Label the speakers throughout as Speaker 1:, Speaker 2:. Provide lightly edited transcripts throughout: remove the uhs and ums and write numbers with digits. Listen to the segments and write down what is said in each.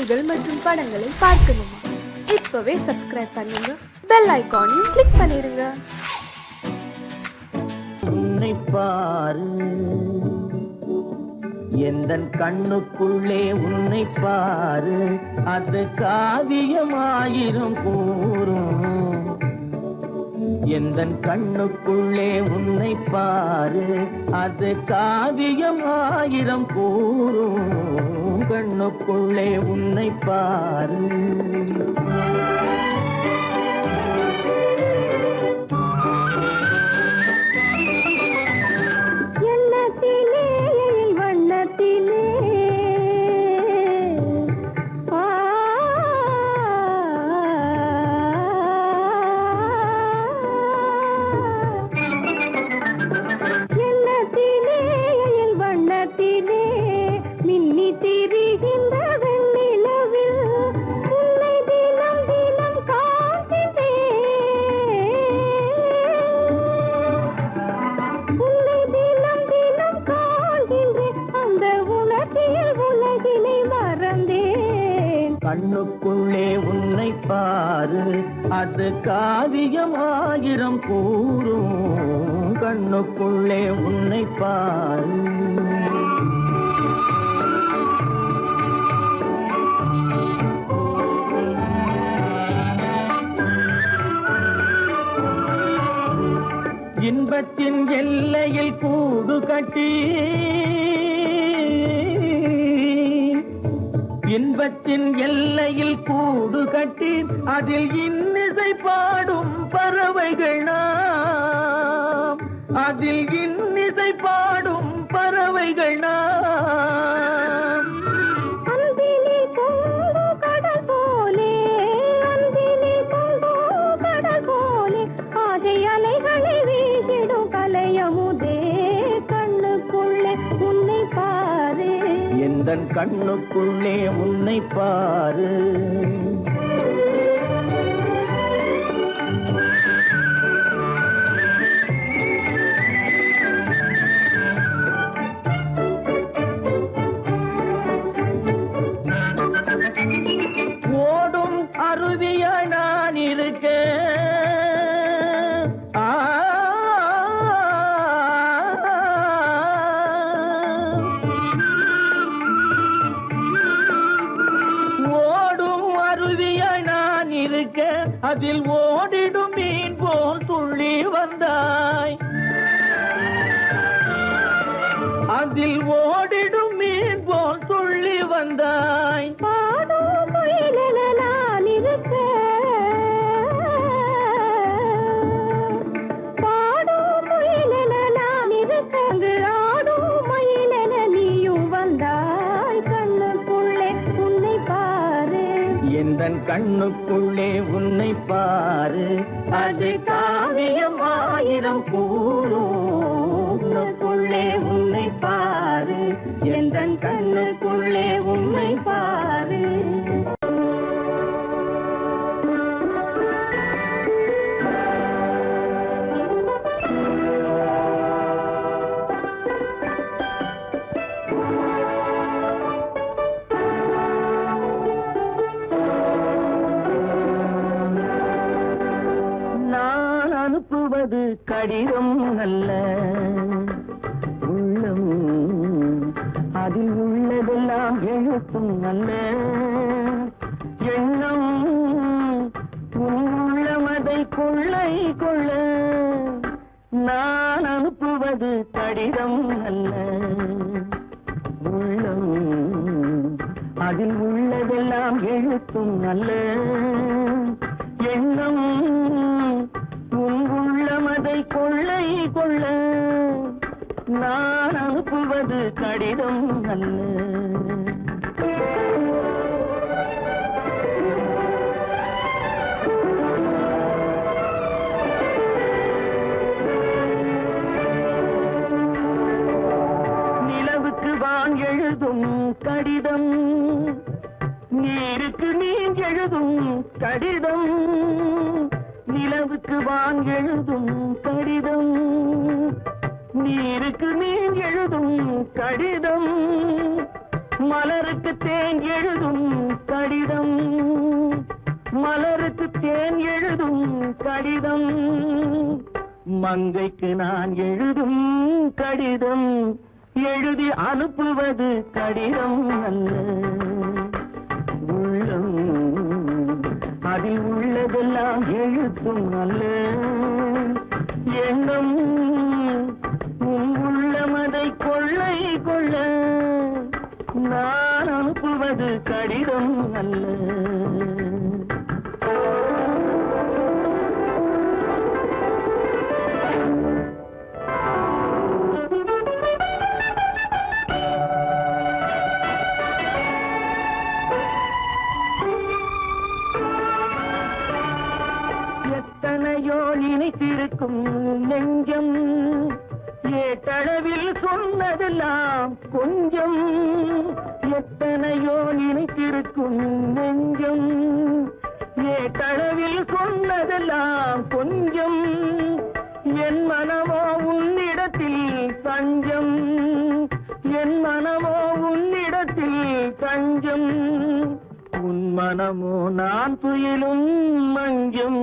Speaker 1: பாடல்கள் மற்றும் படங்களை பார்க்கணுமா? இப்பவே சப்ஸ்கிரைப் பண்ணுங்க, பெல் ஐகானையும் கிளிக் பண்ணிருங்க.
Speaker 2: உன்னை பாரு, எந்தன் கண்ணுக்குள்ளே உன்னை பாரு, அது காவியமாயிரம் கூறும். எந்தன் கண்ணுக்குள்ளே உன்னை பாரு, அது காவியமாயிரம் கூறும். கண்ணுக்குள்ளே உன்னை பாரு. கண்ணுக்குள்ளே உன்னை பாரு, அது காவியமாயிரம் கூறும். கண்ணுக்குள்ளே உன்னை பாரு. இன்பத்தின் எல்லையில் கூடு கட்டி, இன்பத்தின் எல்லையில் கூடு கட்டி, அதில் இன்னிசை பாடும் பறவைகள் நாம். அதில் இன்னிசை பாடும் பறவைகள் நாம்.
Speaker 3: அன்பிலே பொங்கு கடல் போலே, அன்பிலே பொங்கு கடல் போலே, ஆசை அலைகளை வீசிடும் கலையமுதே. கண்ணுக்குள்ளே உன்னை பாரு,
Speaker 2: எந்தன் கண்ணுக்குள்ளே உன்னை பாரு. ஓடும் அருவியாய் நான் இருக்க, அதில் ஓடிடும் மீன் போல் துள்ளி வந்தாய். அதில் ஓடிடும் மீன் போல் துள்ளி வந்தாய்.
Speaker 3: பாடும் மயிலென நான் இருக்க, பாடும் மயிலென நான் இருக்க, அங்கு ஆடும் மயிலென நீயும் வந்தாய். கண்ணுக்குள்ளே உன்னை பாரு,
Speaker 2: எந்தன் கண்ணுக்குள்ளே உன்னை பாரு, அது காவியம் ஆயிரம் கூறும். கண்ணுக்குள்ளே உன்னை பாரு, எந்தன் கண்ணுக்குள்ளே உன்னை பாரு. அனுப்புவது கடிதம் அல்ல, உள்ளம் அதில் உள்ளதெல்லாம் எழுத்தும் அல்ல. எண்ணம் உள்ளமதை கொள்ளை கொள்ள. நான் அனுப்புவது கடிதம் அல்ல, உள்ளம் அதில் உள்ளதெல்லாம் எழுத்தும் அல்ல. எண்ணம் உள்ளமதை கொள்ளை கொள்ள. நான் அனுப்புவது கடிதம் அல்ல. நிலவுக்கு வான் எழுதும் கடிதம், நீருக்கு நீர் எழுதும் கடிதம். நிலவுக்கு வான் எழுதும் கடிதம், நீருக்கு நீர் எழுதும் கடிதம். மலருக்கு தேன் எழுதும் கடிதம். மங்கைக்கு நான் எழுதும் கடிதம் எழுதி அனுப்புவது கடிதம் அல்ல. உள்ளம் அதில் உள்ளதெல்லாம் எழுத்தும் அல்ல. எண்ணம் உன் உள்ளமதை கொள்ளை கொள்ள நான் அனுப்புவது கடிதம் அல்ல. எத்தனையோ நினைத்திருக்கும் நெஞ்சம் ஏட்டளவில் சொன்னதெல்லாம் கொஞ்சம். எத்தனையோ நினைத்திருக்கும் நெஞ்சம் ஏட்டளவில் சொன்னதெல்லாம் கொஞ்சம். என் மனமோ உன்னிடத்தில் தஞ்சம். என் மனமோ உன்னிடத்தில் தஞ்சம். உன் மனமோ நான் துயிலும் மஞ்சம்.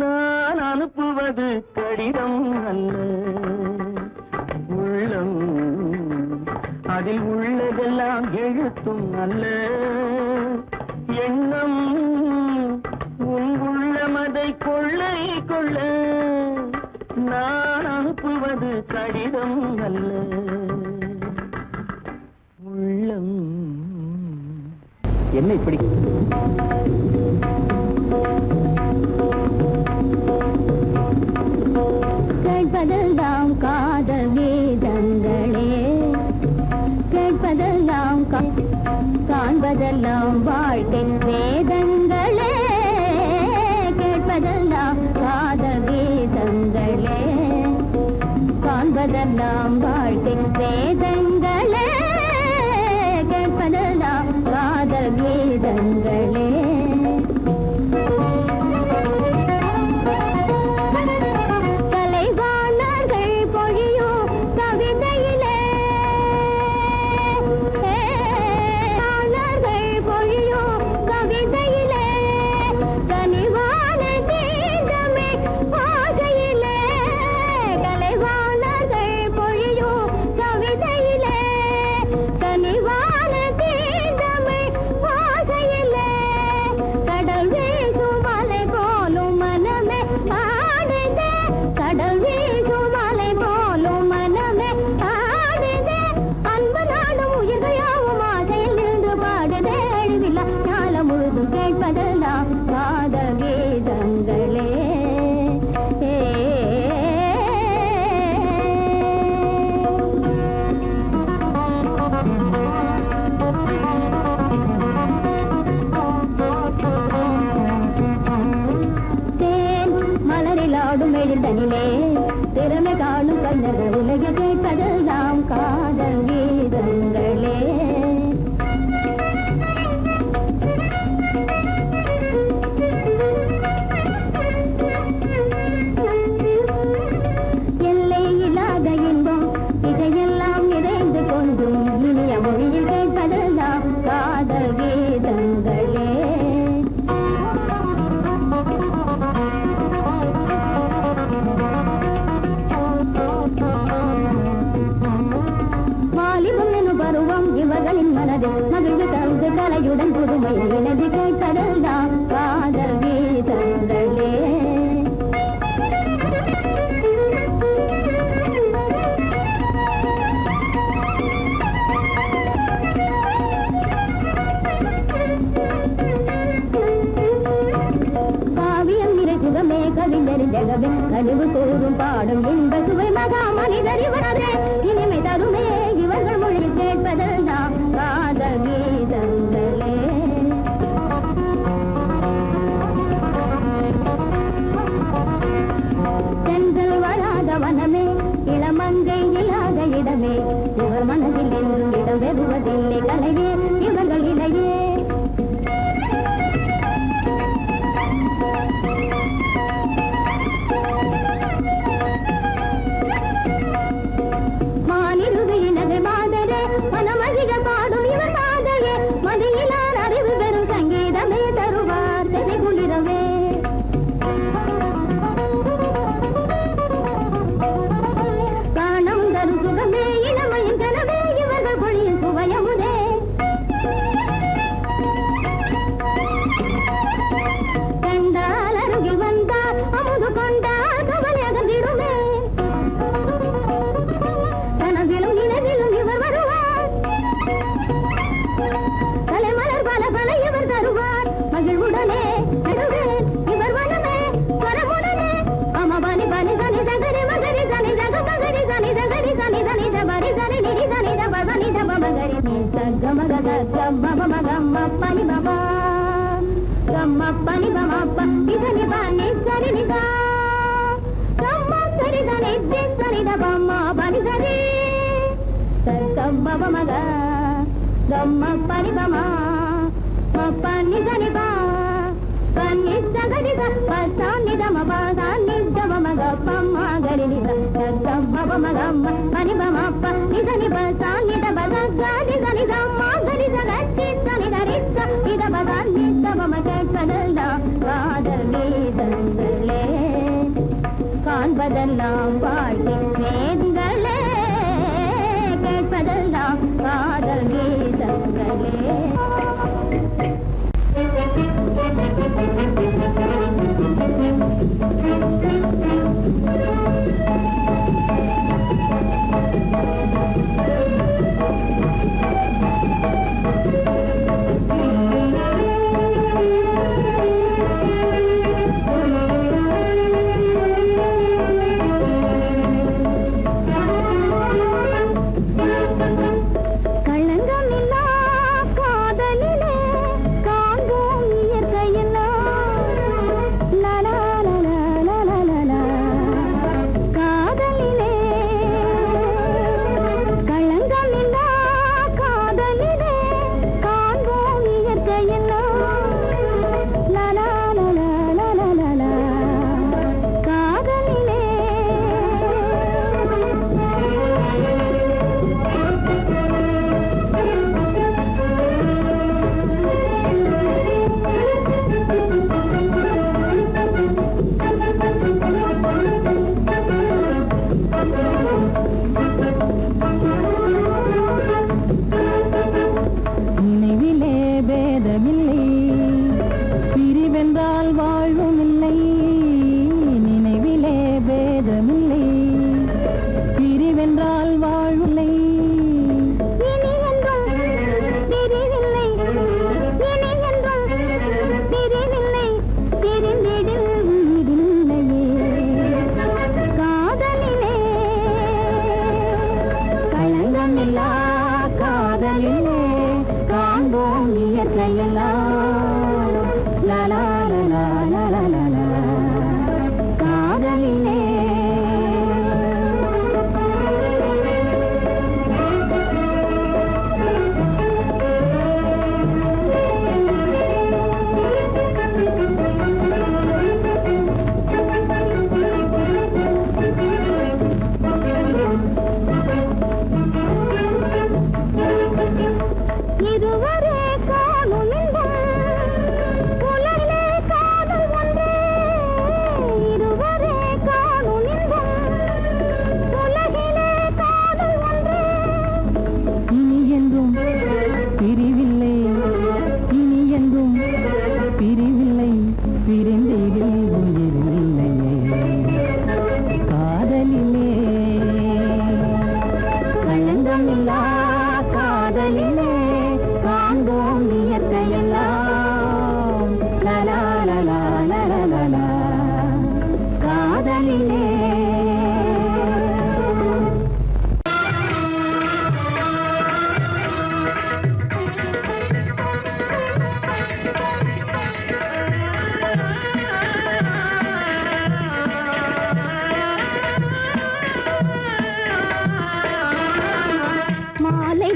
Speaker 2: நான் அனுப்புவது கடிதம் அல்ல. உள்ளம் அதில் உள்ளதெல்லாம் எழுத்தும் அல்ல. எண்ணம் உன் உள்ளமதை கொள்ளை கொள்ள நான் அனுப்புவது கடிதம் அல்ல. உள்ளம்
Speaker 4: என்ன இப்படி?
Speaker 3: கேட்பதெல்லாம் காதல் வேதங்களே, கேட்பதெல்லாம் காண்பதெல்லாம் வாழ்க்கை வேதங்களே. கேட்பதெல்லாம் காதல் வேதங்களே, காண்பதெல்லாம் வாழ்க்கை வேதங்களே. கேட்பதெல்லாம் காதல் வேதங்களே. கேட்பதெல்லாம் காதல் கீதங்களே. தேன் மலரில் ஆடும் எழுதனிலே திறமை காணும் கண்ணர்கள் உலக கேட்பதெல்லாம் காதல் கீதங்களே. மகிழ்வு தங்கு கலையுடன் புதுமை எனது கேட்பதெல்லாம் காதல் கீதங்களே. காவியம் நிறை சுகமே கவிஞரின் ஜகமே கனிவு கூறும் பாடும் இன்ப சுவை மகா மனிதர் இவரே இனிமை தருமே இவர்கள் மொழி கேட்பதெல்லாம் காதல் கீதங்களே. சென்றல் வராத வனமே இளமங்கை இல்லாத இடமே இவர் மனதில் என்றும் இடம் பெறுவதில்லை கலையே இவர்கள் இடையே. மானிருவினது மாதரே மனமதிக பாடும் இவர் மாதரே பல பல இவர் தருவார் மகிழ்வுடனே நடுவேன் இவர் வனமே வரமுடனே அம பனி பனி சனி தகரி மகரி சனி தக மகரி சனி தகரி சனி தனி தபரி சனி நிரி சனி தப சனி தப மகரி நீ சகம கத கம்ம பம கம்ம பனி பம கம்ம பனி பம பனி சனி பனி சனி நிதா கம்ம சனி சனி சனி தபம்ம பனி சனி சகம பம கம்ம பனி பம பனி சனி பா பனி சகரி பசானி தம பசானி தம மக பம்ம கரி நிதா சகம பம கம்ம பனி பம பனி சனி பசானி தம பசானி சனி தம கரி சகரி சனி தரி இத பசானி தம கேட்பதெல்லாம் காதல் கீதங்களே காண்பதெல்லாம் பாட்டி வேதங்களே கேட்பதெல்லாம் காதல் கீதங்களே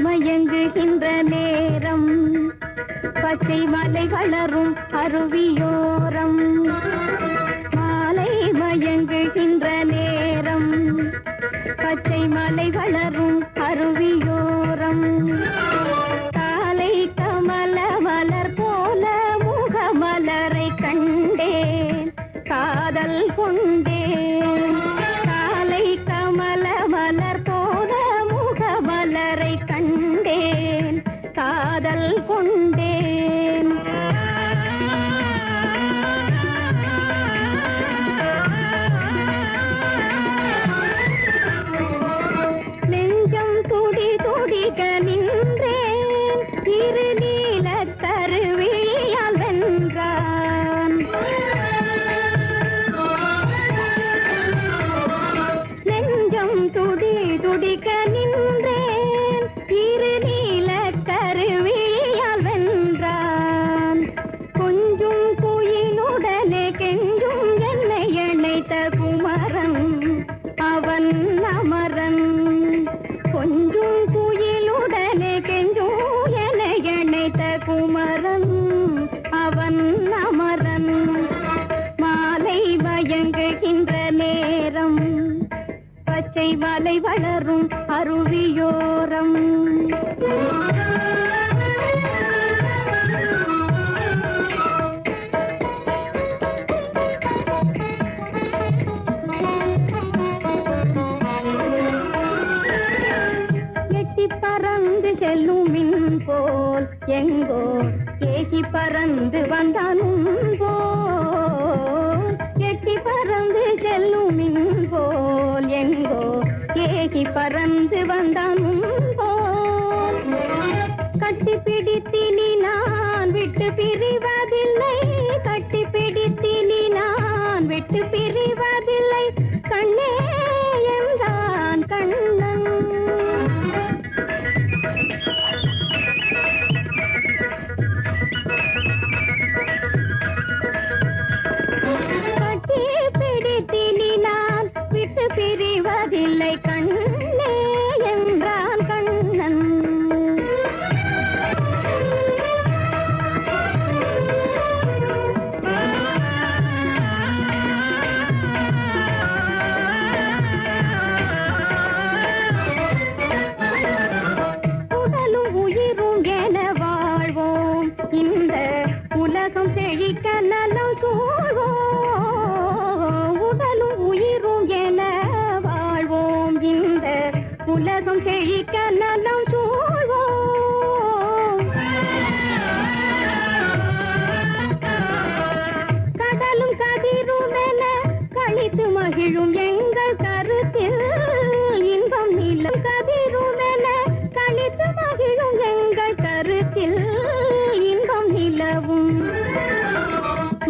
Speaker 3: மயங்குகின்ற நேரம் பச்சை மலை வளரும் அருவியோரம் மாலை மயங்குகின்ற நேரம் பச்சை மலை வளரும் அருவியோரம் காலை கமல மலர் போல முகமலரை கண்டேன் காதல் கொண்டேன் காலை கமல மலர் போல முகமலரை கண்டேன் காதல் கொண்டேன் நெஞ்சம் துடி துடிக்க நின்றேன் இரு நீலத்தரு மலை வளரும் அருவியோரம் எட்டி பறந்து செல்லும் மின் போல் எங்கோ ஏகி பறந்து வந்தானும் போல் எட்டி பறந்து செல்லும் மின் போல் எங்கோ ஏகி பறந்து வந்தானும் போல் கட்டி பிடித்தினி நான் விட்டு பிரிவதில்லை கட்டி பிடித்தினி நான் விட்டு பிரிவதில்லை கண்ணே என்றான் கண்ணன் கட்டி பிடித்தினி நான் விட்டு பிரிவதில்லை கண்ணே என்றான் கண்ணன் உடலும் உயிரும் என வாழ்வோம் இந்த உலகம் செழிக்க நலம் சூழ்வோம் உடலும் உயிரும் என வாழ்வோம் இந்த உலகம் செழிக்க நலம் சூழ்வோம் கடலும் கதிரும் என கழித்து மகிழும் எங்கள் கருத்தில் இன்பம் நிலம் கதிரும் என கழித்து மகிழும் எங்கள் கருத்தில் இன்பம் நிலவும்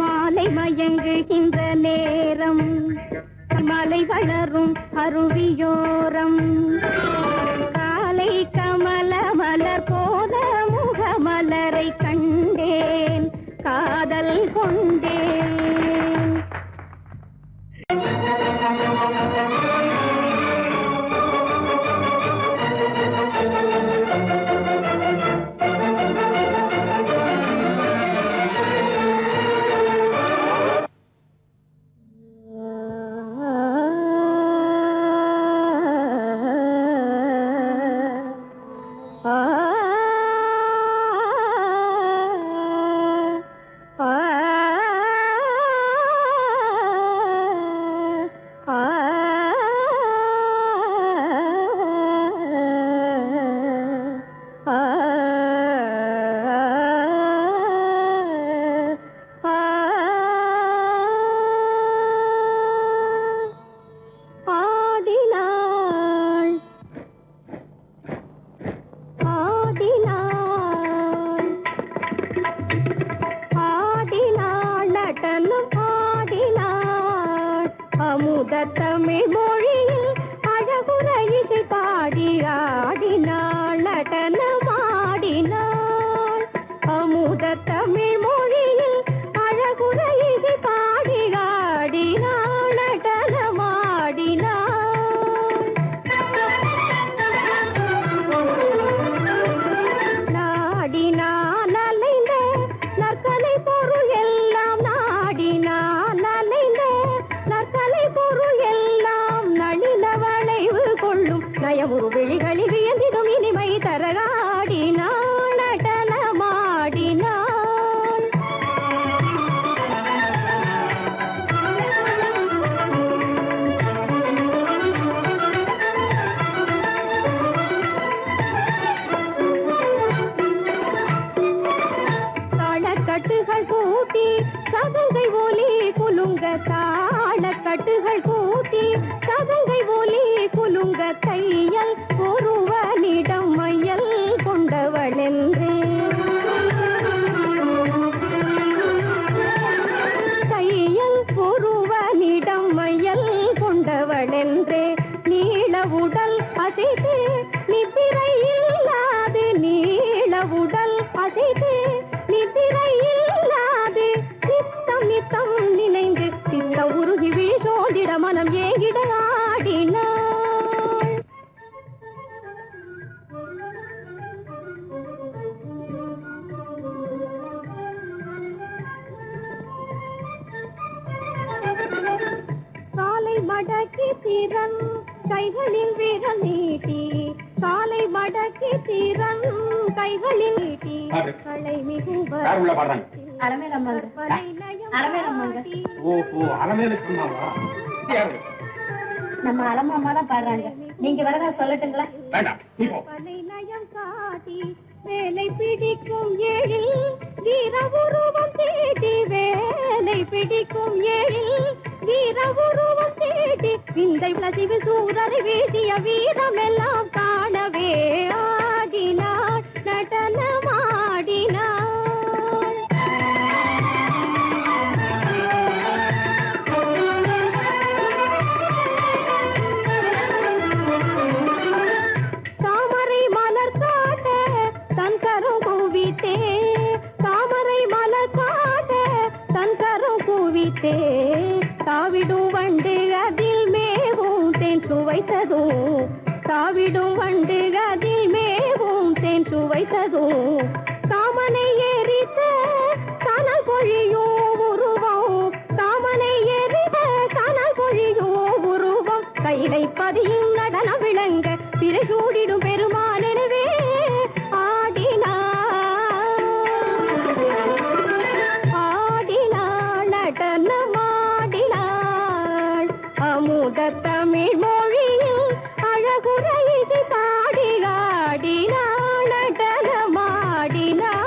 Speaker 3: மாலை மயங்குகின்ற நேரம் மலை வளரும் அருவியோரம் காலை கமல மலர் போல முகமலரை கண்டேன் காதல் கொண்டேன் தமிழ் மொழியில் அழகுற இசை பாடி ஆடினாள் நடனமாடினாள் அமுத தமிழ் மொழியில் அழகுற இசை பாடி ஆடினாள் நடனமாடினாள் நாடினான் அலைந்த நற்கலை பொருள் எல்லாம் நாடினான் அலைந்த நற்கலை பொருள் எல்லாம் நளின வளைவு கொள்ளும் நயமுறு விழிகளில் வியந்திடும் இனிமை தரகாடினாள் நடனமாடினாள் தாளக்கட்டுகள் கூட்டி சதங்கை ஒலி குலுங்க தாளக்கட்டுகள் கூட்டி சதங்கை ஒலி குலுங்க தையல் ஒருவனிடம் மையல் கொண்டவளென்றே தையல் ஒருவனிடம் மையல் கொண்டவளென்றே நீள உடல் அசைத்து நித்திரை இல்லாது நீள உடல் அசைத்து நித்திரை இல்லாது நித்தம் நித்தம் நினைந்து சித்த உருகி விழிசோதிட மனம் ஏகிட ஆடினாள் காலை மடக்கி திறன் கைகளில் விரல் நீட்டி காலை மடக்கி திறன் கைகளில் நீட்டி களை மிகுவர் நம்ம அலமாமா தான் பாடுறாங்க. நீங்க வரதா சொல்லட்டுங்களா? பனை நயம் காட்டி வேலை பிடிக்கும் ஏழில் வீர உருவம் தேடி வேலை பிடிக்கும் ஏழில் வீர உருவம் தேடி விந்தை பிளசிவு சூரரை வீட்டிய வீரமெல்லாம் காணவே ஆடினாள் நடனமாடினாள். தாமரை மலர் காட்ட தன் கரம் குவித்தே தாமரை மலர் காட்ட தன் கரம் குவித்தே தாவிடும் வண்டு அதில் மேவும் தேன் சுவைத்ததோ தாவிடும் வண்டு அதில் மேவும் தேன் சுவைத்ததோ தாமனை எரித்த கனல் பொழியோ உருவம் தாமனை எரித்த கனல் பொழியோ உருவம் கையிலை பதியும் நடன விளங்க பிறை சூடிடும் பெருமான் எனவே ஆடினாள் நடனமாடினாள் அமுத தமிழ் மொழியில் அழகுரை பாடி ஆடினாள் நடனமாடினாள்.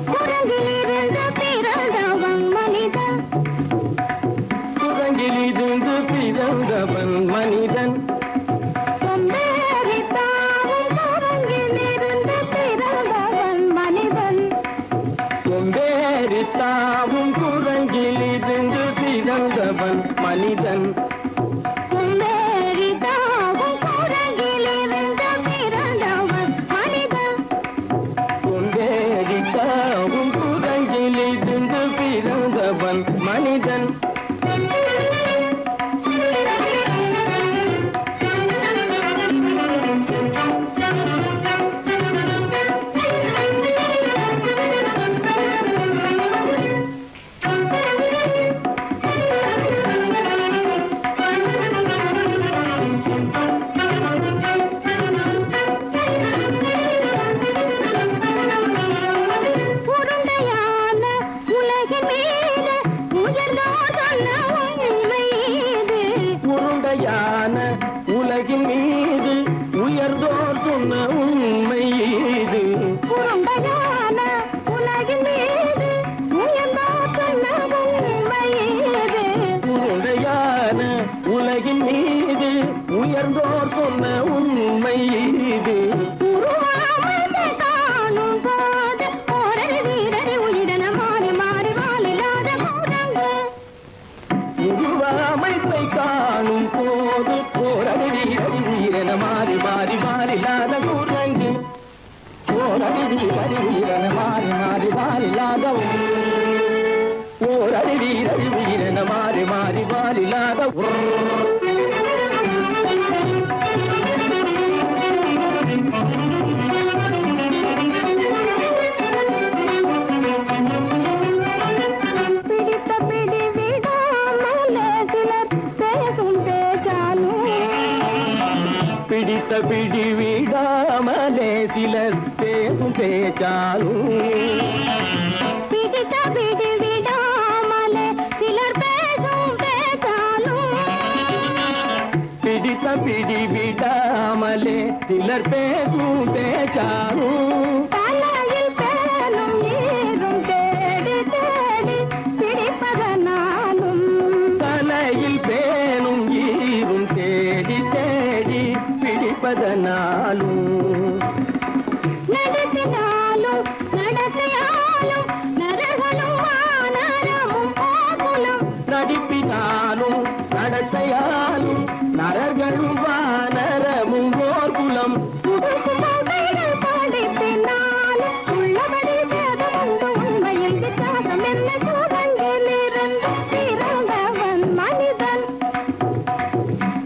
Speaker 3: குரங்கிலிருந்து பிறந்தவன் மனிதன்
Speaker 2: குரங்கிலிருந்து பிறந்தவன் மனிதன்
Speaker 3: கொம்பேறித்தாவும் குரங்கிலிருந்து பிறந்தவன் மனிதன்
Speaker 2: கொம்பேறித்தாவும் குரங்கிலிருந்து பிறந்தவன் மனிதன்
Speaker 3: கொம்பேறித்தாவும் குரங்கிலிருந்து பிறந்தவன் மனிதன்
Speaker 2: கொம்பேறித்தாவும் குரங்கிலிருந்து பிறந்தவன் மனிதன்
Speaker 3: உருண்டையான உலகின் மீது உயர்ந்தோர் சொன்ன உண்மை இது
Speaker 2: உருண்டையான உலகின் மீது உயர்ந்தோர் சொன்ன உண்மை இது
Speaker 3: உருண்டையான உலகின் மீது உயர்ந்தோர் சொன்ன உண்மை இது
Speaker 2: உருண்டையான உலகின் மீது உயர்ந்தோர் சொன்ன உண்மை இது
Speaker 3: உருவாமை காணும் போது ஓரடி வீரடி உயிரென மாறி மாறி வாழில்லாத கூடங்கு
Speaker 2: உருவமைப்பை காணும் போது போரடி வீரன மாறி மாறி மாறில்லாத குரங்கு போரடி வீரன மாறி மாறி மாறில்லாத போரடி வீரன மாறி மாறி மாறில்லாத
Speaker 3: பிடித்த பிடி விடாமலே சிலர் பேசும் பேச்சாலும்
Speaker 2: பிடித்த பிடி விடாமலே சிலர் பேசும் பேச்சாலும்
Speaker 3: பிடித்த பிடி விடாமலே சிலர் பேசும் பேச்சாலும்
Speaker 2: பிடித்த பிடி விடாமலே சிலர் பேசும் பேச்சாலும்
Speaker 3: தலையில் பேலும் நீரும் தேடி தேடி பிடிப்பதனாலும்
Speaker 2: தலையில் பேணும் ஈரும் தேடி தேடி பிடிப்பதனாலும்
Speaker 3: நடத்தினாலும் நடத்தையாலும் நரகளும் வானரமும் கோகுலம்
Speaker 2: நடிப்பினாலும் நடத்தையாலும் நரர்களும் வானரமும் ஓர் குலம்
Speaker 3: புதுமைகள் படிப்பினாலும் உள்ளபடி வேதமுண்டு உண்மையில் வித்தியாசம் என்ன கூடங்கிலிருந்து பிறந்தவன் மனிதன்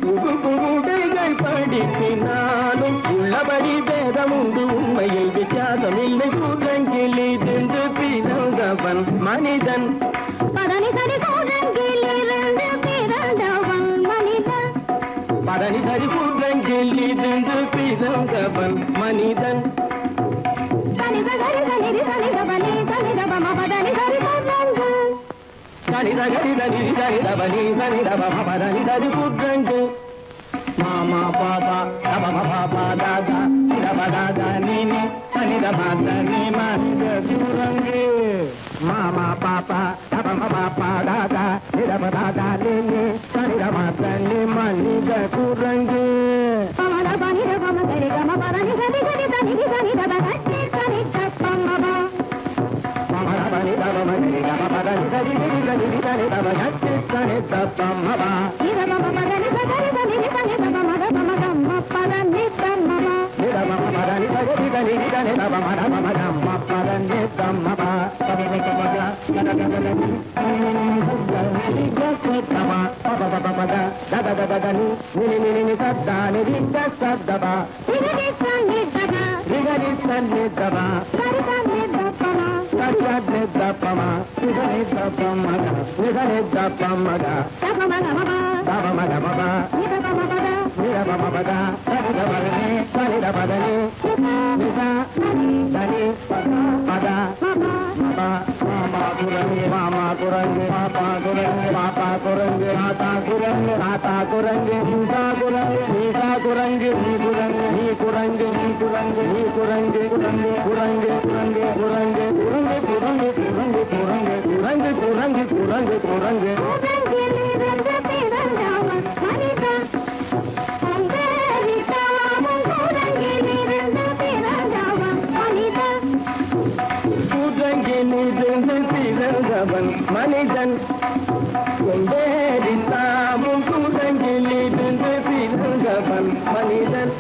Speaker 2: புதுமைகள் படிப்பினாலும் உள்ளபடி வேதமுண்டு உண்மையை வித்தியாசம் இல்லை கூடங்கிலிருந்து பிறந்தவன் மனிதன்
Speaker 3: பதனி சரி கூடங்கிலிருந்து பிறந்தவன்
Speaker 2: பிறந்தவன் மனிதன் மாமா பாபா பாபா தாதா தாதா நீனி தனித மாதா நீ மனித குரங்கு மாமா பாப்பா பாப்பா தாதா தாதா நீனி தனித மாதா நீ மனித குரங்கு மனிதன் கொண்டேறித்தாமும் குரங்கிலிருந்து பிறந்தவன் மனிதன்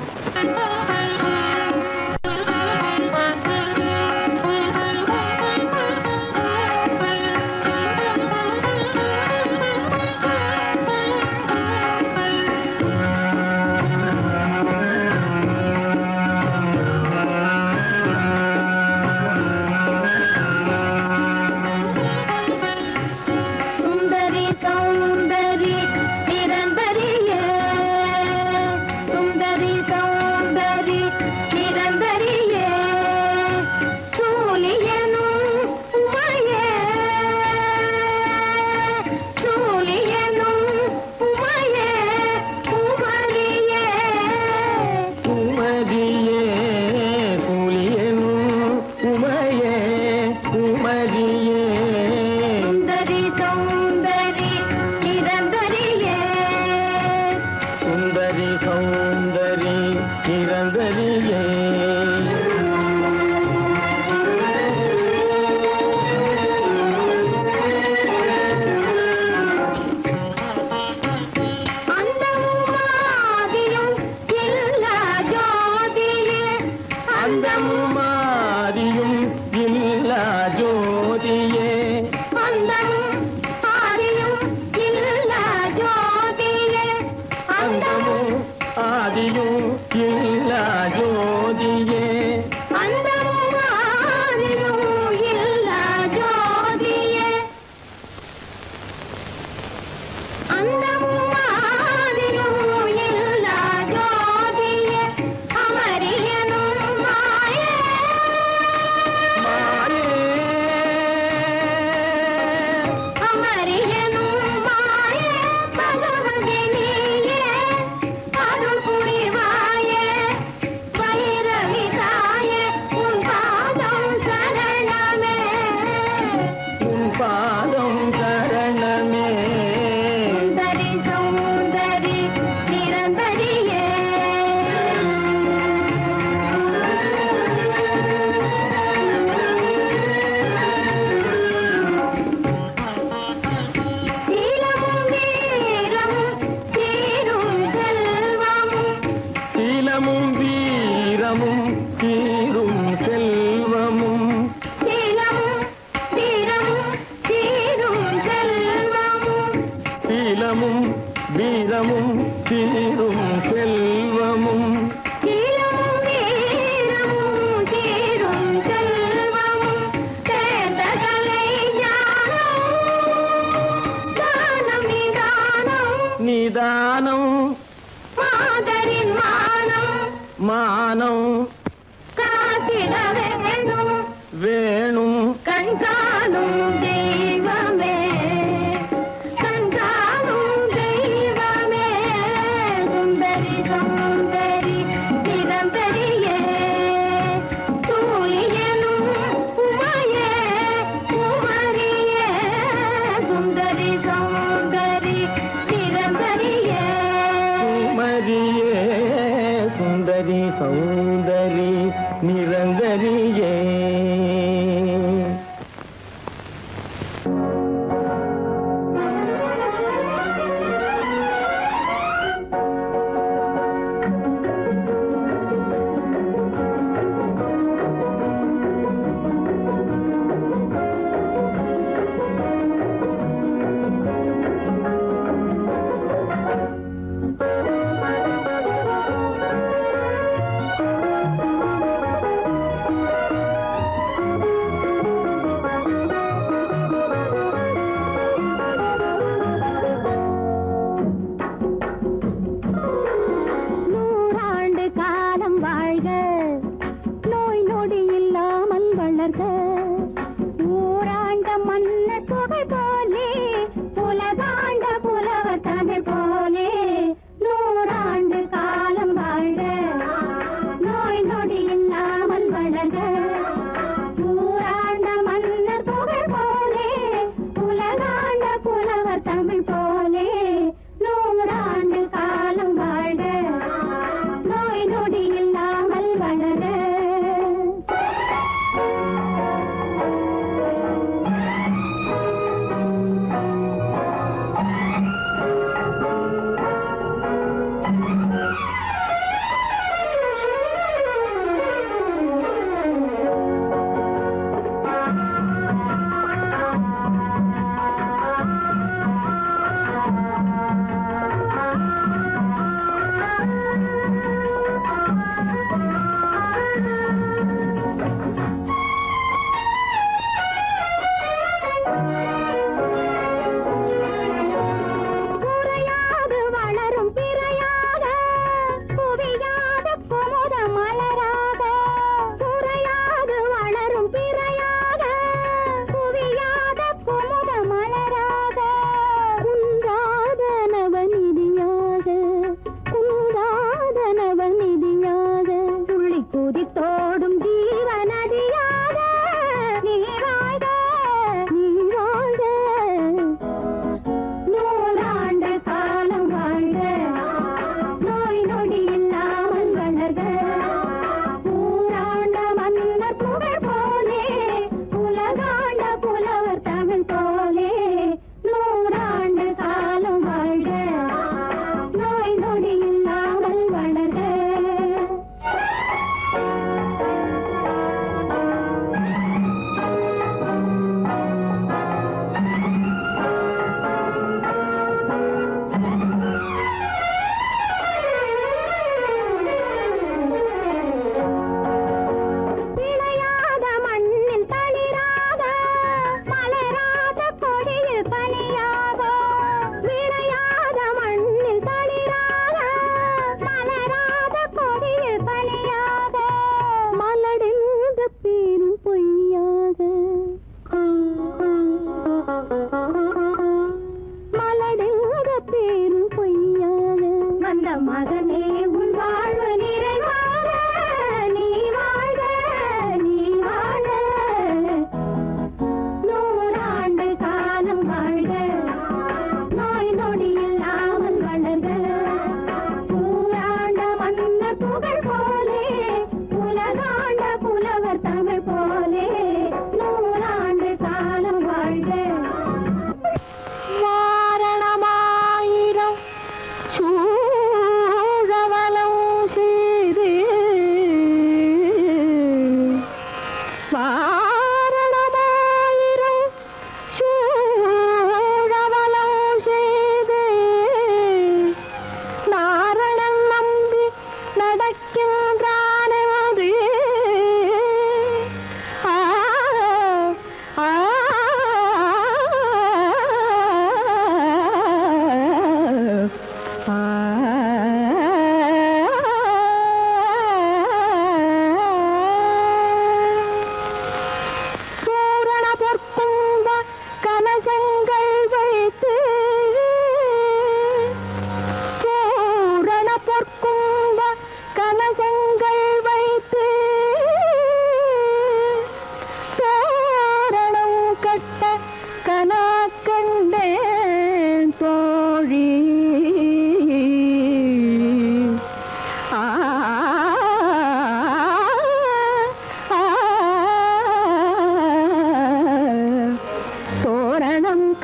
Speaker 3: சுந்தரி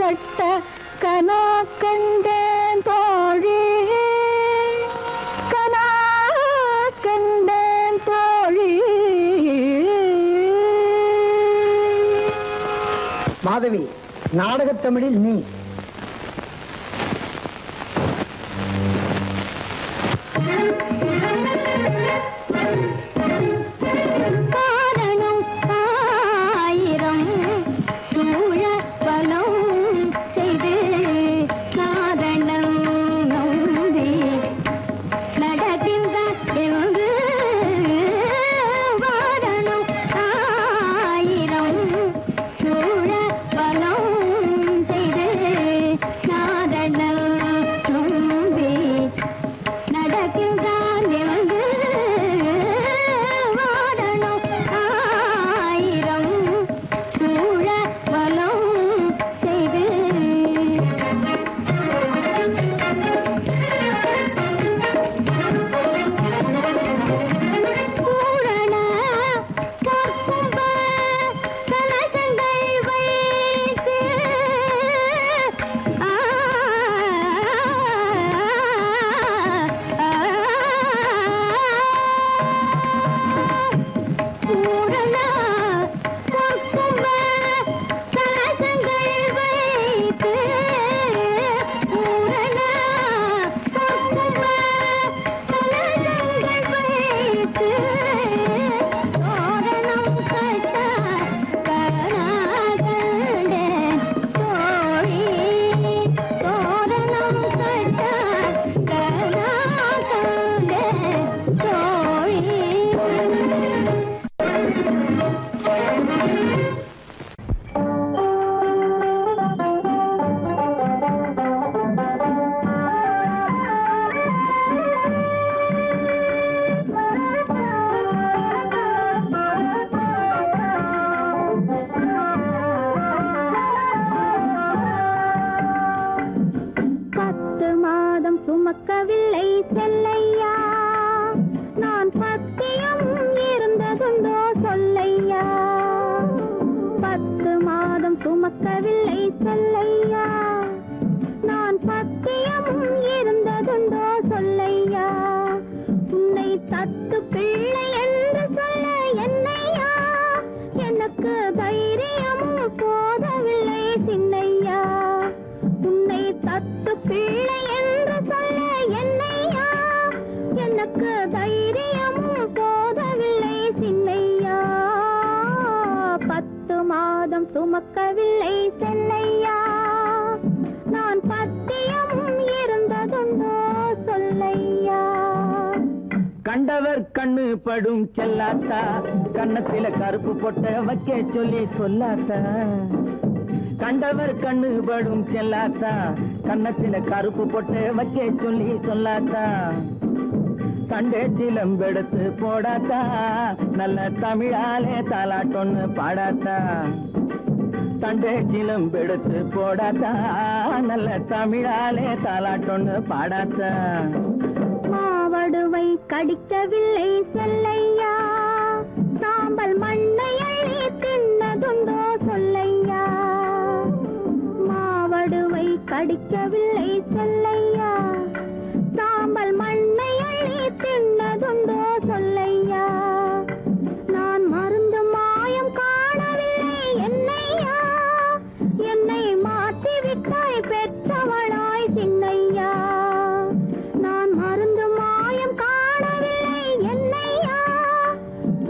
Speaker 3: கட்ட கனா கண்டேன் தோழி, கனா கண்டேன் தோழி.
Speaker 4: மாதவி, நாடகத் தமிழில் நீ.
Speaker 3: காரணம் ஆயிரம் சூழ பலம் செய்து காரணம் நம்பி நடக்கின்ற என்று வாரணம் ஆயிரம் சூழ பலம் செய்து காரணம் நம்பி நடக்கின்றான் என்று வாரணம் ஆயிரம் சூழ பலம் செய்து பூரண கற்பும்ப கலசங்கள் வைத்து பூரண கற்பும்ப கலசங்கள் வைத்து பூரண கற்பும்ப கலசங்கள் வைத்து தோரணம் கட்ட கனாகண்டே தோழி, தோரணம் கட்ட கனாகண்டே தோழி. பத்து மாதம் சுமக்கவில்லை செல்லையா, நான் பத்தியம் இருந்ததுண்டோ சொல்லையா. பத்து மாதம் சுமக்கவில்லை செல்லையா, நான் பத்தியம் இருந்ததுண்டோ சொல்லையா. உன்னை தத்து பிள்ளை என்று சொல்ல என்னையா, எனக்கு தைரியமும் போதவில்லை சின்னையா. உன்னை தத்து பிள்ளை என்று சொல்ல என்னையா, எனக்கு தைரியமும் போதவில்லை சின்னையா. பத்து மாதம் சுமக்கவில்லை செல்லையா, நான் பத்தியம் இருந்ததுண்டோ சொல்லையா.
Speaker 2: கண்டவர் கண்ணு படும் செல்லாத்தா, கன்னத்தில கருப்பு பொட்ட வைக்க சொல்லி சொல்லாத்தா. கண்டவர் கண்ணு படும் செல்லாத்தா, கன்னத்தில கருப்பு பொட்ட வைக்க சொல்லி சொல்லாத்தா. கண்டே சிலம்பெடுத்து போடாத்தா, நல்ல தமிழாலே தாலாட்டொன்னு பாடாத்தா. தண்டே சிலம்பெடுத்து போடாத்தா, நல்ல தமிழாலே தாலாட்டொன்னு பாடாத்தா.
Speaker 3: மாவடுவை கடிக்கவில்லை செல்லையா, சாம்பல் மண்ணை அள்ளி தின்னதுண்டோ சொல்லையா. மாவடுவை கடிக்கவில்லை செல்லையா, சாம்பல் மண்ணை அள்ளி தின்னதுண்டோ சொல்லையா. நான் மருந்து மாயம் காணவில்லை என்னையா, என்னை மாற்றிவிட்டாய் பெற்றவளாய் சின்னையா. நான் மருந்து மாயம் காணவில்லை என்னையா,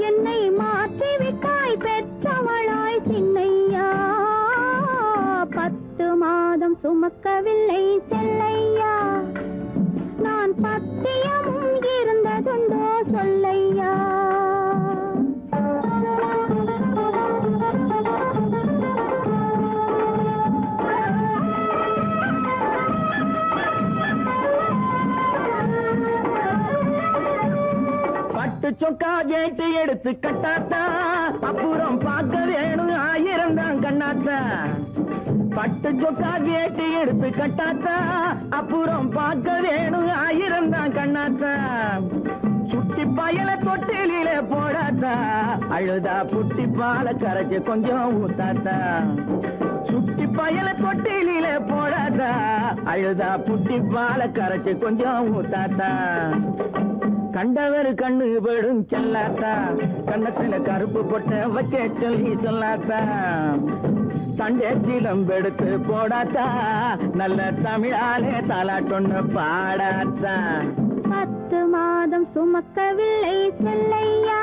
Speaker 3: என்னை மாற்றிவிட்டாய் பெற்றவளாய் சின்னையா. பத்து மாதம் சுமக்கவில்லை செல்லையா, நான் பத்தியமும் இருந்ததுண்டோ சொல்லையா.
Speaker 2: பட்டு சொக்கா கேட்டு எடுத்து கட்டாத்தா, அப்புறம் பார்க்க வேணும் 1000 தான் கண்ணாத்தா. பட்டு சொக்கா கேட்டு எடுத்து கட்டாத்தா, அப்புறம் பார்க்க வேணும் 1000 தான் கண்ணாத்தா. சுட்டி பயல தொட்டிலே போடாத்தா, அழுதா புட்டி பால கரைச்சு கொஞ்சம் ஊத்தாத்தா. சுட்டி பயல தொட்டிலே போடாதா அழுதா புட்டி பால கரைச்சு கொஞ்சம் ஊத்தாத்தா கண்டவர் கண்ணு படும் செல்லாத்தா கண்ணத்துல கருப்பு பொட்ட வைக்க சொல்லி சொல்லாத்தா தண்டேச்சிலம் எடுத்து போடாத்தா நல்ல தமிழாலே தாலாட்டொன்னு பாடாத்தா
Speaker 3: 10 மாதம் சுமக்கவில்லை செல்லையா